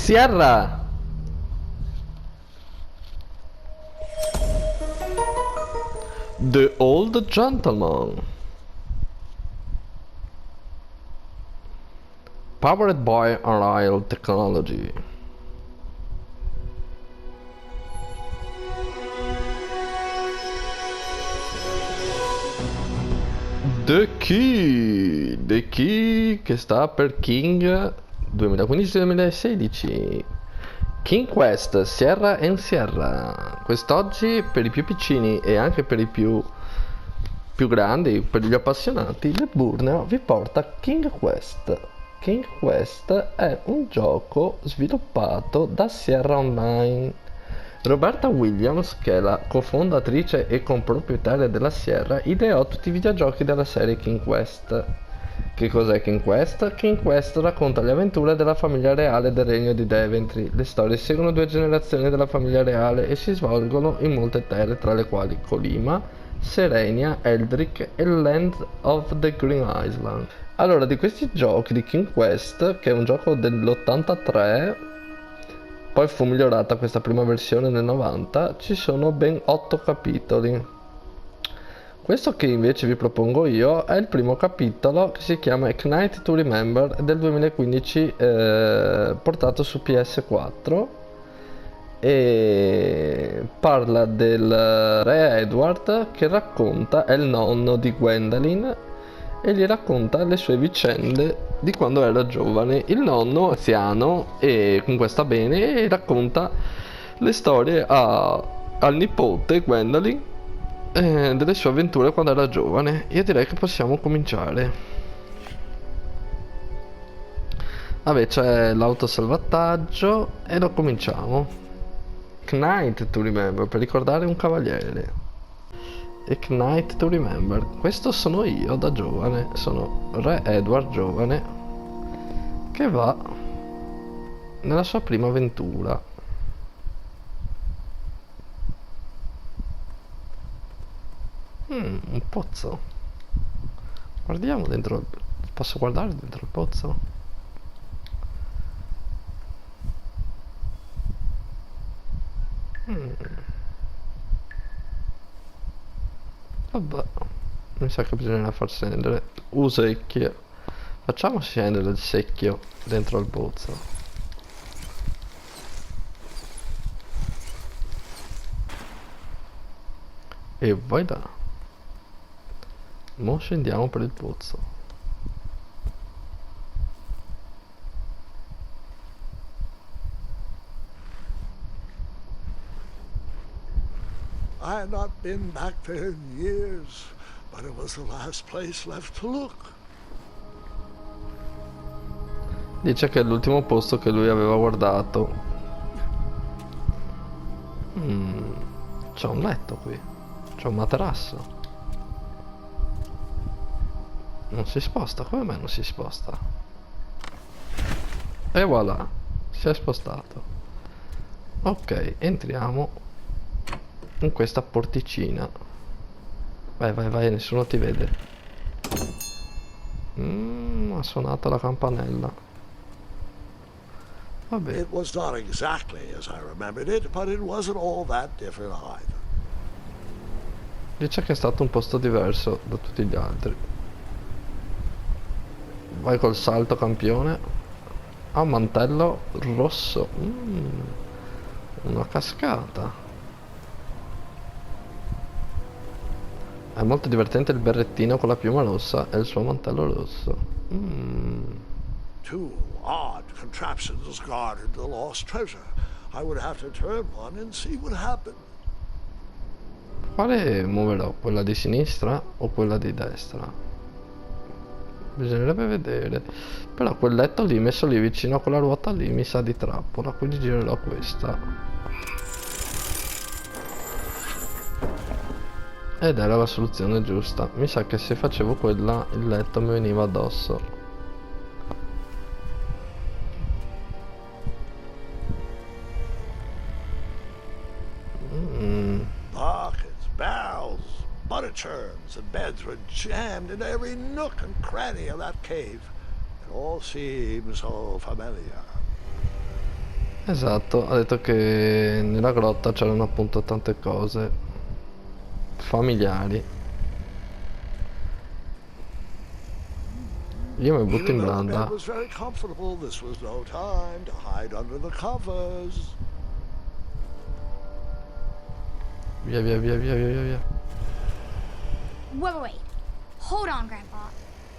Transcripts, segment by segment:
Sierra! The Old Gentleman. Powered by Unreal Technology. The Key che sta per King 2015-2016. King Quest, Sierra and Sierra. Quest'oggi per i più piccini e anche per i più grandi, per gli appassionati, l'Eburneo vi porta King Quest. King Quest è un gioco sviluppato da Sierra Online. Roberta Williams, che è la cofondatrice e comproprietaria della Sierra, ideò tutti i videogiochi della serie King Quest. Che cos'è King Quest? King Quest racconta le avventure della famiglia reale del regno di Daventry. Le storie seguono 2 generazioni della famiglia reale e si svolgono in molte terre, tra le quali Colima, Serenia, Eldrick e Land of the Green Island. Allora, di questi giochi di King Quest, che è un gioco dell'83, poi fu migliorata questa prima versione nel 90, ci sono ben 8 capitoli. Questo che invece vi propongo io è il primo capitolo, che si chiama A Night to Remember, del 2015, portato su PS4, e parla del re Edward che racconta, è il nonno di Gwendolyn, e gli racconta le sue vicende di quando era giovane. Il nonno anziano e comunque sta bene e racconta le storie al nipote Gwendolyn, delle sue avventure quando era giovane. Io direi che possiamo cominciare. Vabbè, c'è l'autosalvataggio e lo cominciamo. Knight to Remember, per ricordare un cavaliere. A Knight to Remember. Questo sono io da giovane, sono Re Edward giovane che va nella sua prima avventura. Un pozzo. Guardiamo dentro. Posso guardare dentro il pozzo? Vabbè, mi sa che bisogna far scendere. Secchio. Facciamo scendere il secchio dentro il pozzo. E vai là. Mo scendiamo per il pozzo. I had not been back there in years, but it was the last place left to look. Dice che è l'ultimo posto che lui aveva guardato. C'è un letto qui. C'è un materasso. Non si sposta? Come mai non si sposta? E voilà, si è spostato. Ok, entriamo in questa porticina. Vai, nessuno ti vede. Ha suonato la campanella. Vabbè. It was not exactly as I remembered it, but it wasn't all that different either. Dice che è stato un posto diverso da tutti gli altri. Vai col salto campione. Ha un mantello rosso. Una cascata. È molto divertente il berrettino con la piuma rossa e il suo mantello rosso. 2 odd contraptions guarded the lost treasure. I would have to turn one and see what happened. Quale muoverò? Quella di sinistra o quella di destra? Bisognerebbe vedere. Però quel letto lì messo lì vicino a quella ruota lì mi sa di trappola, quindi girerò questa. Ed era la soluzione giusta. Mi sa che se facevo quella il letto mi veniva addosso. Buckets, barrels, butter churns, and beds were jammed into every nook and cranny of that cave. It all seemed so familiar. Esatto, ha detto che nella grotta c'erano appunto tante cose familiari. Io mi butto Even in though the bed branda. was very comfortable, this was no time to hide under the covers. Via via via via via via. Wait. Hold on, Grandpa.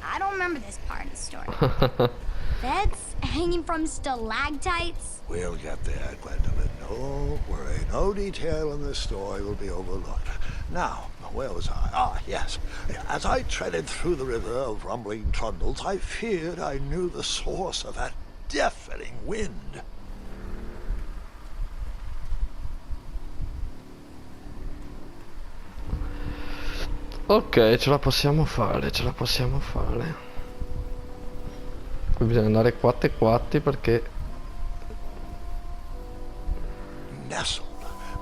I don't remember this part of the story. Beds hanging from stalactites? We'll get there, Gwendolyn. Don't worry. No detail in this story will be overlooked. Now, where was I? Ah, yes. As I treaded through the river of rumbling trundles, I feared I knew the source of that deafening wind. Ok, ce la possiamo fare, ce la possiamo fare. Qui bisogna andare quatti e quatti perché... Nestled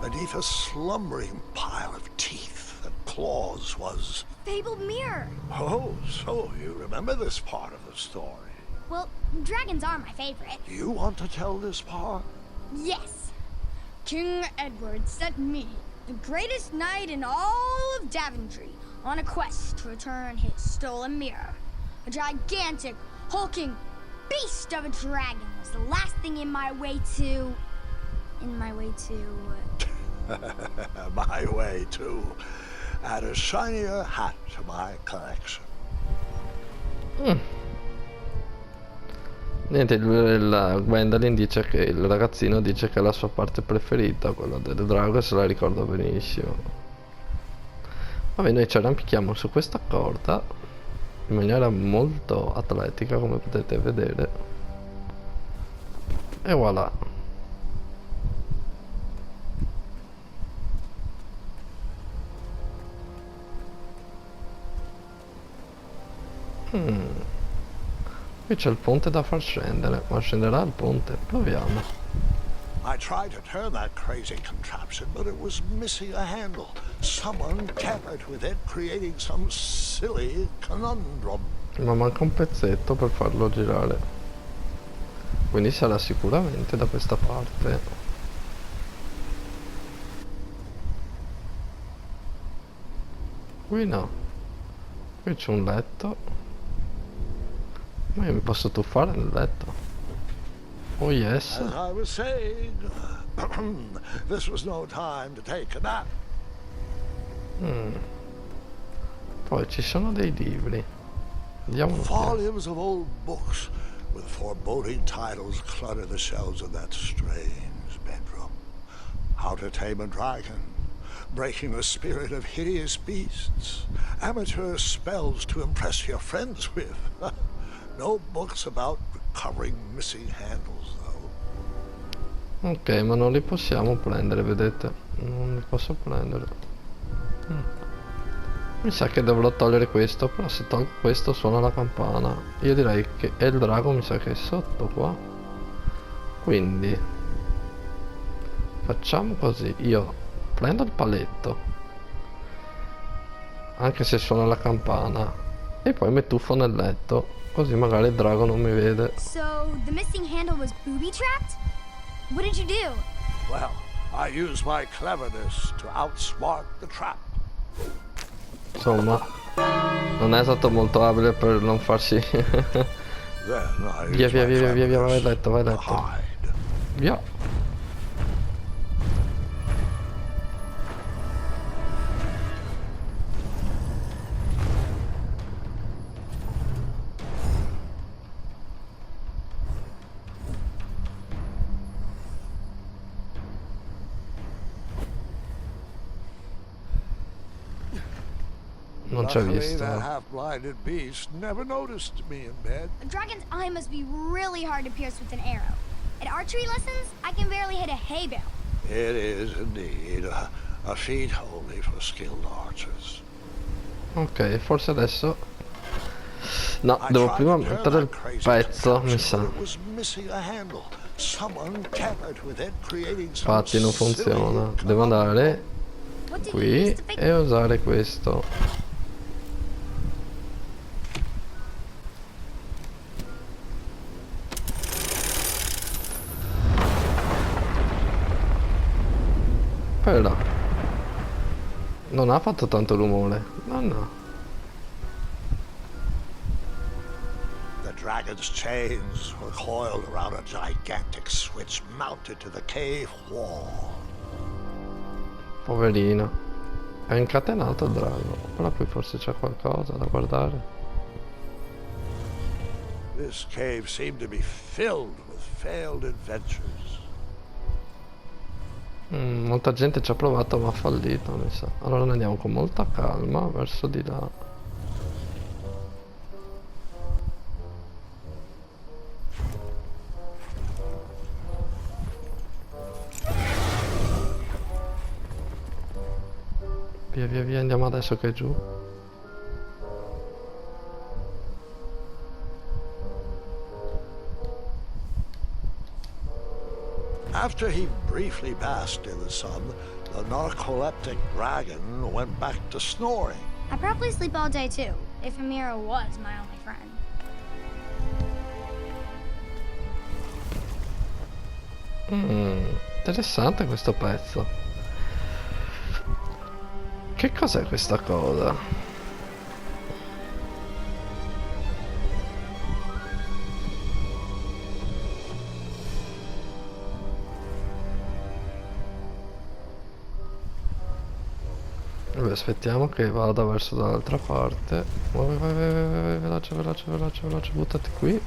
beneath a slumbering pile of teeth and claws was... Fabled mirror. Oh, so you remember this part of the story. Well, dragons are my favorite. Do you want to tell this part? Yes. King Edward sent me, the greatest knight in all of Daventry, on a quest to return his stolen mirror. A gigantic, hulking beast of a dragon was the last thing in my way to... My way, too. Add a shinier hat to my collection. Niente, la Gwendolyn dice che il ragazzino dice che è la sua parte preferita, quella del drago, e se la ricorda benissimo. Vabbè, noi ci arrampichiamo su questa corda in maniera molto atletica, come potete vedere. E voilà. Qui c'è il ponte da far scendere, ma scenderà il ponte? Proviamo. I tried to turn that crazy contraption, but it was missing a handle. Someone tampered with it, creating some silly conundrum. Ma manca un pezzetto per farlo girare. Quindi sarà sicuramente da questa parte. Qui no. Qui c'è un letto. Ma io mi posso tuffare nel letto. Oh yes. As I was saying, this was no time to take a nap. Poi ci sono dei libri. Andiamo un attimo. Volumes of old books with foreboding titles clutter the shelves of that strange bedroom. How to Tame a Dragon, Breaking the Spirit of Hideous Beasts, Amateur Spells to Impress Your Friends with. No books about recovering missing handles, though. Ok, ma non li possiamo prendere, vedete? Non li posso prendere. Mi sa che dovrò togliere questo, però se tolgo questo suona la campana. Io direi che il drago mi sa che è sotto qua. Quindi facciamo così, io prendo il paletto, anche se suona la campana, e poi mi tuffo nel letto, così magari il drago non mi vede. So, the missing handle was booby-trapped? What did you do? Well, I used my cleverness to outsmart the trap. Insomma, non è stato molto abile per non farsi... Then I Via, used via, my via, via, via, vai a cleverness letto, vai a to letto. hide. Via. Non ci ha Luckily, visto. that half-blinded beast never noticed me in bed. A dragon's eye must be really hard to pierce with an arrow. At archery lessons, I can barely hit a hay bale. It is indeed a feat only for skilled archers. Ok, forse adesso... No, I devo tried prima to turn mettere il that crazy pezzo, mi contraption, sa. but it was missing a handle. Someone tampered with it, creating some Infatti non silly funziona. Devo andare What did you qui use to fix e usare questo. Però non ha fatto tanto rumore. No, no. The dragon's chains were coiled around a gigantic switch mounted to the cave wall. Poverino. È incatenato il drago. Però qui forse c'è qualcosa da guardare. This cave seemed to be filled with failed adventures. Molta gente ci ha provato ma ha fallito, mi sa. Allora noi andiamo con molta calma verso di là. Via via via, andiamo adesso che è giù. After he briefly basked in the sun, the narcoleptic dragon went back to snoring. I probably sleep all day too, if Amira was my only friend. Interessante questo pezzo. Che cos'è questa cosa? Vabbè, aspettiamo che vada verso dall'altra parte. Vai, vai, vai, vai, vai, veloce, veloce, veloce, veloce, buttati qui.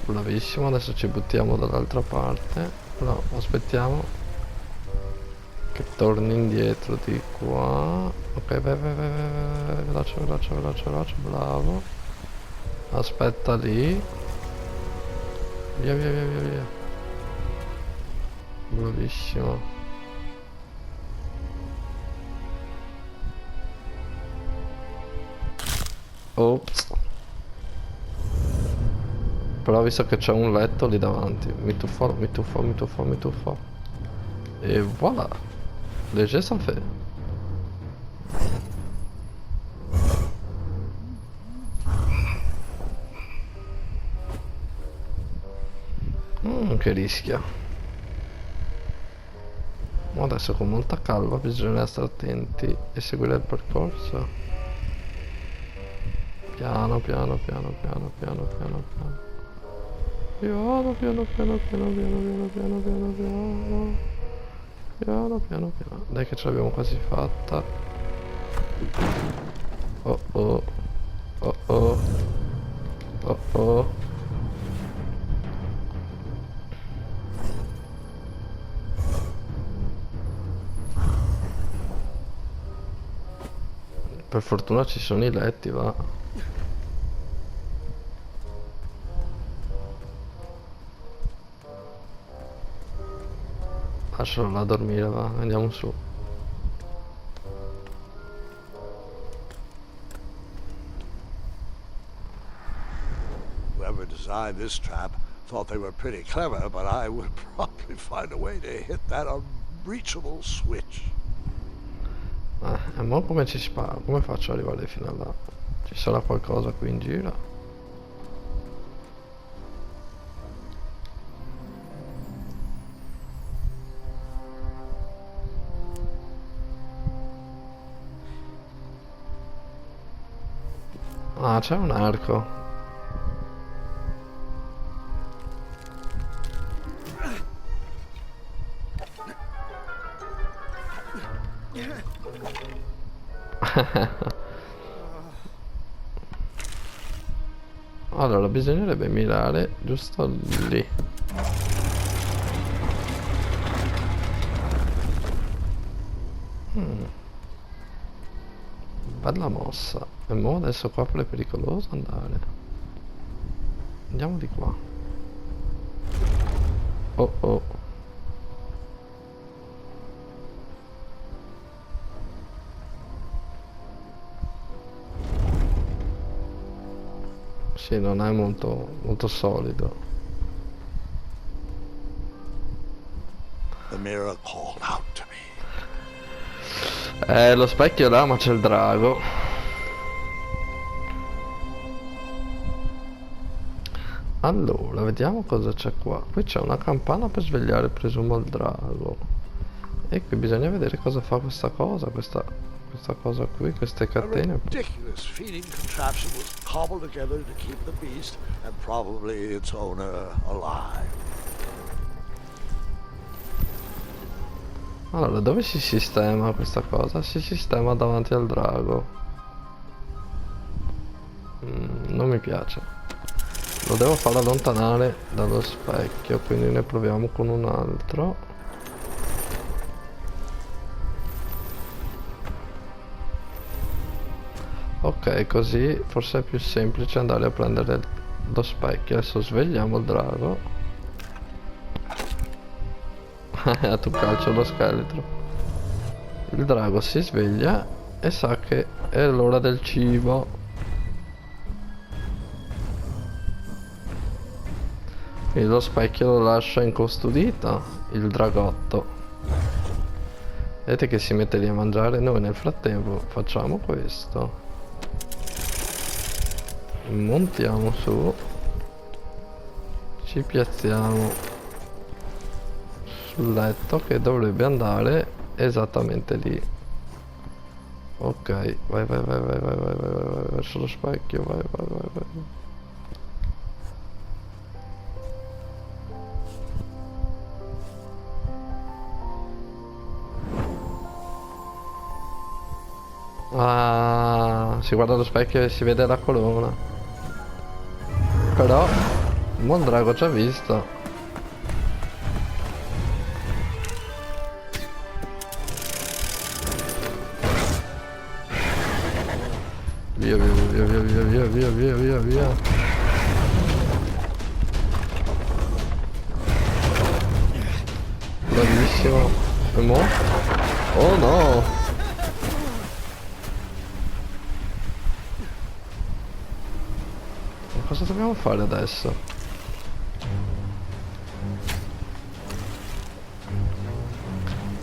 Bravissimo, adesso ci buttiamo dall'altra parte. No, aspettiamo che torni indietro di qua. Ok, vai, vai, vai, vai, vai, veloce, veloce, veloce, veloce, bravo. Aspetta lì. Via, via, via, via, via. Bravissimo. Ops. Però visto che c'è un letto lì davanti, mi tuffo, mi tuffo, mi tuffo, mi tuffo. E voilà. Léger ça fait. Che rischia. Ma adesso con molta calma bisogna stare attenti e seguire il percorso. Piano piano piano piano piano piano piano. Piano piano piano piano piano piano piano piano. Piano piano piano. Dai che ce l'abbiamo quasi fatta. Oh oh. Oh oh. Oh oh. Per fortuna ci sono i letti, va. Lascialo là a dormire, va, andiamo su. Whoever designed this trap thought they were pretty clever, but I would probably find a way to hit that unreachable switch. E mo come ci spara? Come faccio ad arrivare fino a là? Ci sarà qualcosa qui in giro? Ah, c'è un arco. Allora, bisognerebbe mirare giusto lì. Bella mossa. E mo adesso qua è pericoloso andare. Andiamo di qua. Oh oh. Sì, non è molto solido. The mirror called out to me. Lo specchio è là, ma c'è il drago. Allora, vediamo cosa c'è qua. Qui c'è una campana per svegliare, presumo, il drago. E qui bisogna vedere cosa fa questa cosa, questa cosa qui, queste A catene. ridiculous feeding contraption was cobbled together to keep the beast and probably its owner alive. Allora, dove si sistema questa cosa? Si sistema davanti al drago. Non mi piace. Lo devo far allontanare dallo specchio, quindi ne proviamo con un altro. Ok, così forse è più semplice andare a prendere lo specchio. Adesso svegliamo il drago. Ha tu calcio lo scheletro. Il drago si sveglia e sa che è l'ora del cibo. Quindi lo specchio lo lascia incustodito, il dragotto. Vedete che si mette lì a mangiare. Noi nel frattempo facciamo questo. Montiamo su. Ci piazziamo sul letto che dovrebbe andare esattamente lì. Ok, vai verso lo specchio, vai. Ah, si guarda allo specchio e si vede la corona. Però il Mondrago ci ha visto. Via. Bravissimo. E mo? Oh no! Ma cosa dobbiamo fare adesso?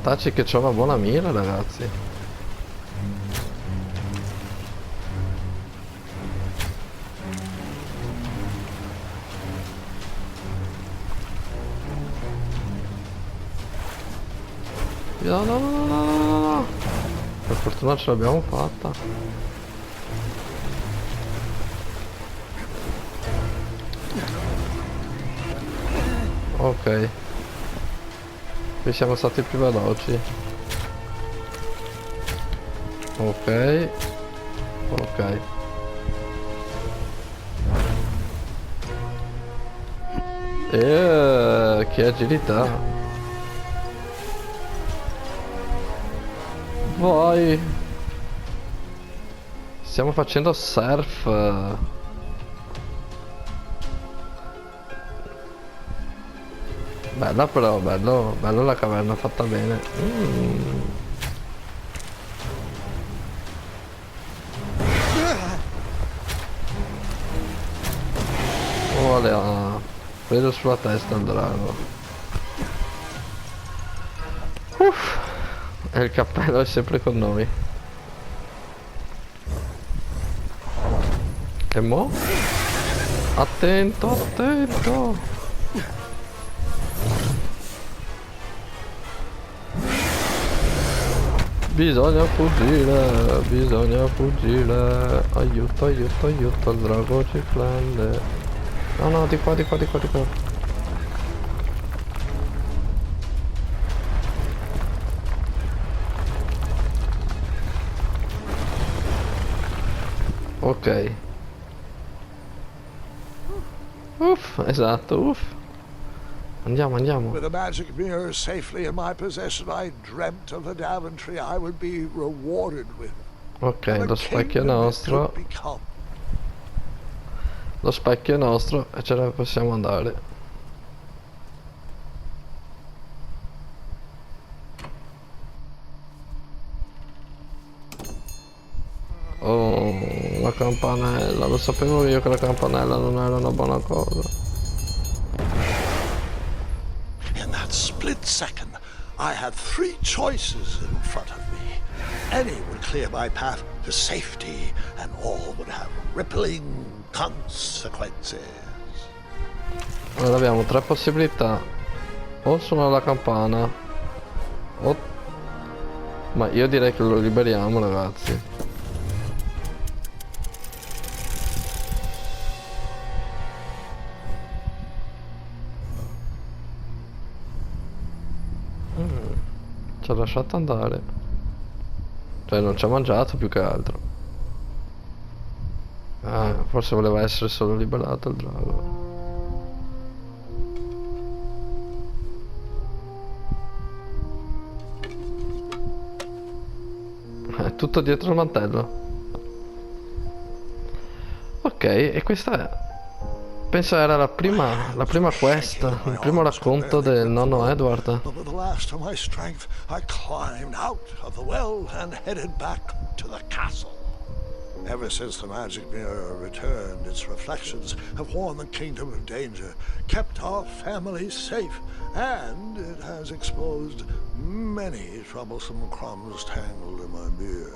Taci che c'ho una buona mira, ragazzi. No. Per fortuna ce l'abbiamo fatta. Ok. Qui siamo stati più veloci. Ok. Che agilità. Vai. Stiamo facendo surf. Bella però, bello la caverna fatta bene. Voilà. Preso sulla testa il drago. E il cappello è sempre con noi. E mo? Attento. Bisogna fuggire. Aiuto, il drago ci prende. No, di qua. Ok. Esatto. Andiamo. With the magic mirror safely in my possession, I dreamt of the Daventry I would be rewarded with. Ok, lo specchio è nostro. Lo specchio è nostro e ce ne possiamo andare. Oh, la campanella, lo sapevo io che la campanella non era una buona cosa. In that split second, I had three choices in front of me. Any would clear my path to safety, and all would have rippling consequences. Allora abbiamo tre possibilità. O suonare la campana, o Ma io direi che lo liberiamo, ragazzi. Ci ha lasciato andare. Cioè non ci ha mangiato più che altro. Forse voleva essere solo liberato il drago. È tutto dietro il mantello. Ok, e questa è... Penso era la prima quest, il primo racconto del nonno Edward. But with the last of my strength, I climbed out of the well and headed back to the castle. Ever since the magic mirror returned, its reflections have warned the kingdom of danger, kept our family safe, and it has exposed many troublesome crumbs tangled in my beard.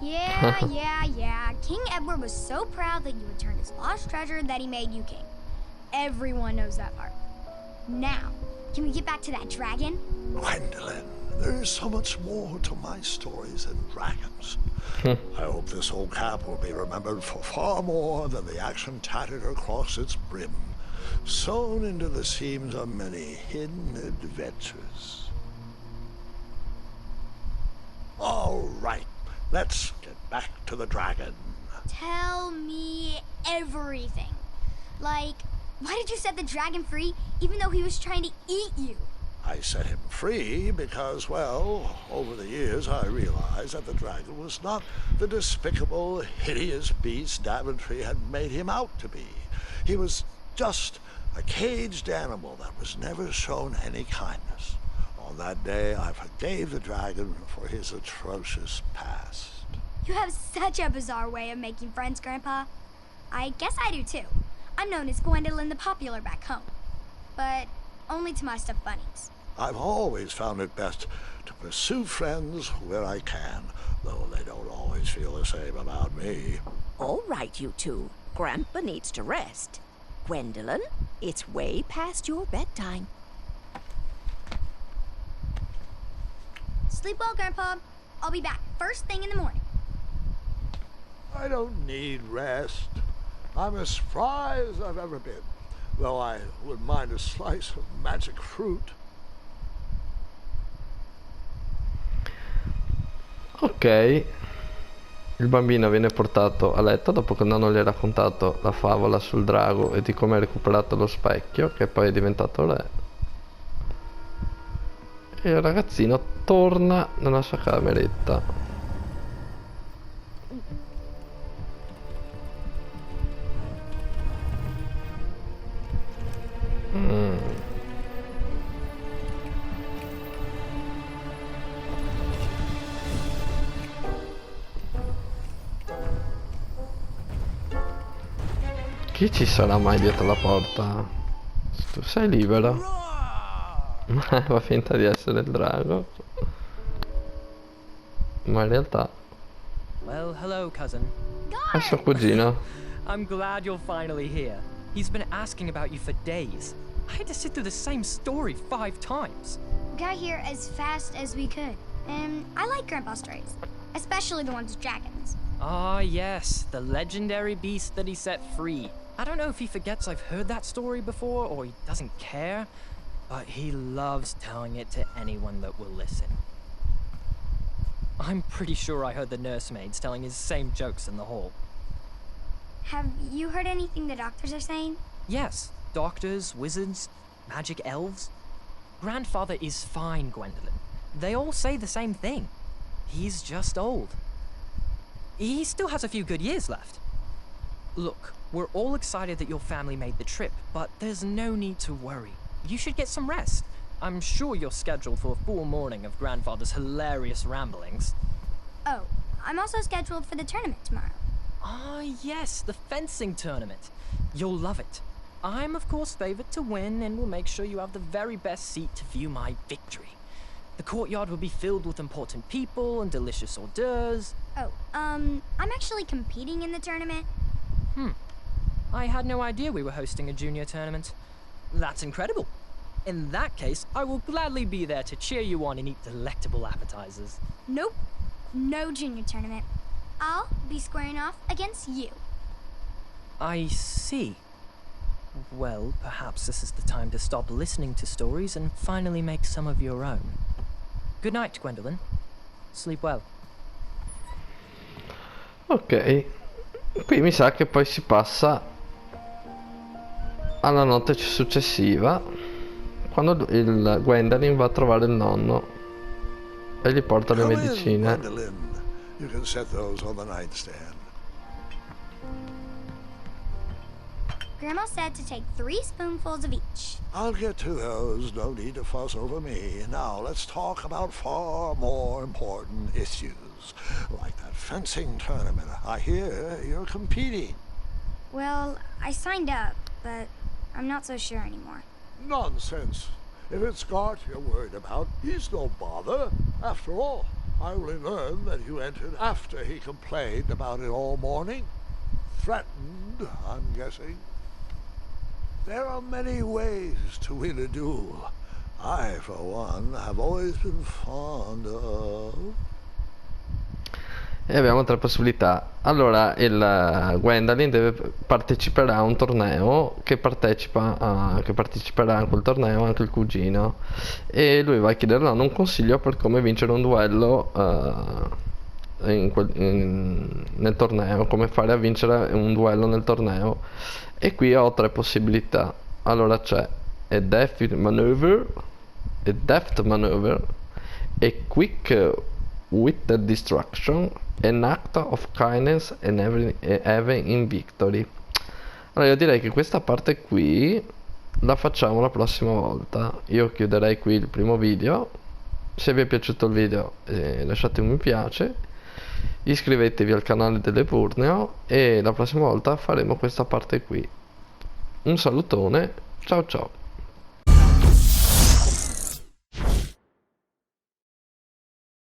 Yeah. King Edward was so proud that you returned his lost treasure that he made you king. Everyone knows that part. Now, can we get back to that dragon? Gwendolyn, there is so much more to my stories than dragons. I hope this old cap will be remembered for far more than the action tattered across its brim, sewn into the seams of many hidden adventures. All right, let's get back to the dragon. Tell me everything. Like, why did you set the dragon free even though he was trying to eat you? I set him free because, well, over the years I realized that the dragon was not the despicable, hideous beast Daventry had made him out to be. He was just a caged animal that was never shown any kindness. On that day, I forgave the dragon for his atrocious past. You have such a bizarre way of making friends, Grandpa. I guess I do too. I'm known as Gwendolyn the Popular back home. But only to my stuffed bunnies. I've always found it best to pursue friends where I can, though they don't always feel the same about me. All right, you two. Grandpa needs to rest. Gwendolyn, it's way past your bedtime. Sleep well, Grandpa. I'll be back first thing in the morning. I don't need rest. I'm as spry as I've ever been, though I wouldn't mind a slice of magic fruit. Ok, il bambino viene portato a letto dopo che il nonno gli ha raccontato la favola sul drago e di come ha recuperato lo specchio, che poi è diventato re. E il ragazzino torna nella sua cameretta. Chi ci sarà mai dietro la porta? Tu sei libero. Fa finta di essere il drago. Ma in realtà Well, hello, cousin. è suo cugino. I'm glad you're finally here. He's been asking about you for days. I had to sit through the same story 5 times. We got here as fast as we could. And I like Grandpa's stories. Especially the ones with dragons. Ah, yes, the legendary beast that he set free. I don't know if he forgets I've heard that story before or he doesn't care, but he loves telling it to anyone that will listen. I'm pretty sure I heard the nursemaids telling his same jokes in the hall. Have you heard anything the doctors are saying? Yes, doctors, wizards, magic elves. Grandfather is fine, Gwendolyn. They all say the same thing. He's just old. He still has a few good years left. Look, we're all excited that your family made the trip, but there's no need to worry. You should get some rest. I'm sure you're scheduled for a full morning of Grandfather's hilarious ramblings. Oh, I'm also scheduled for the tournament tomorrow. Ah, yes, the fencing tournament. You'll love it. I'm, of course, favored to win and will make sure you have the very best seat to view my victory. The courtyard will be filled with important people and delicious hors d'oeuvres. Oh, I'm actually competing in the tournament. I had no idea we were hosting a junior tournament. That's incredible. In that case, I will gladly be there to cheer you on and eat delectable appetizers. Nope. No junior tournament. I'll be squaring off against you. I see. Well, perhaps this is the time to stop listening to stories and finally make some of your own. Good night, Gwendolyn. Sleep well. Ok, qui mi sa che poi si passa alla notte successiva, quando il Gwendolyn va a trovare il nonno e gli porta le Come in, medicine. Gwendolyn. You can set those on the nightstand. Grandma said to take 3 spoonfuls of each. I'll get to those. No need to fuss over me. Now let's talk about far more important issues, like that fencing tournament. I hear you're competing. Well, I signed up, but I'm not so sure anymore. Nonsense. If it's Scott you're worried about, he's no bother. After all, I only learned that you entered after he complained about it all morning. Threatened, I'm guessing. There are many ways to win a duel. I, for one, have always been fond of... E abbiamo 3 possibilità. Allora, il Gwendolyn parteciperà a un torneo che parteciperà a quel torneo anche il cugino. E lui va a chiedere no, un consiglio per come vincere un duello nel torneo, come fare a vincere un duello nel torneo. E qui ho 3 possibilità. Allora c'è a deft maneuver, a quick witted destruction, an act of kindness and having in victory. Allora io direi che questa parte qui la facciamo la prossima volta. Io chiuderei qui il primo video. Se vi è piaciuto il video lasciate un mi piace, iscrivetevi al canale delle Eburneo e la prossima volta faremo questa parte qui. Un salutone, ciao ciao.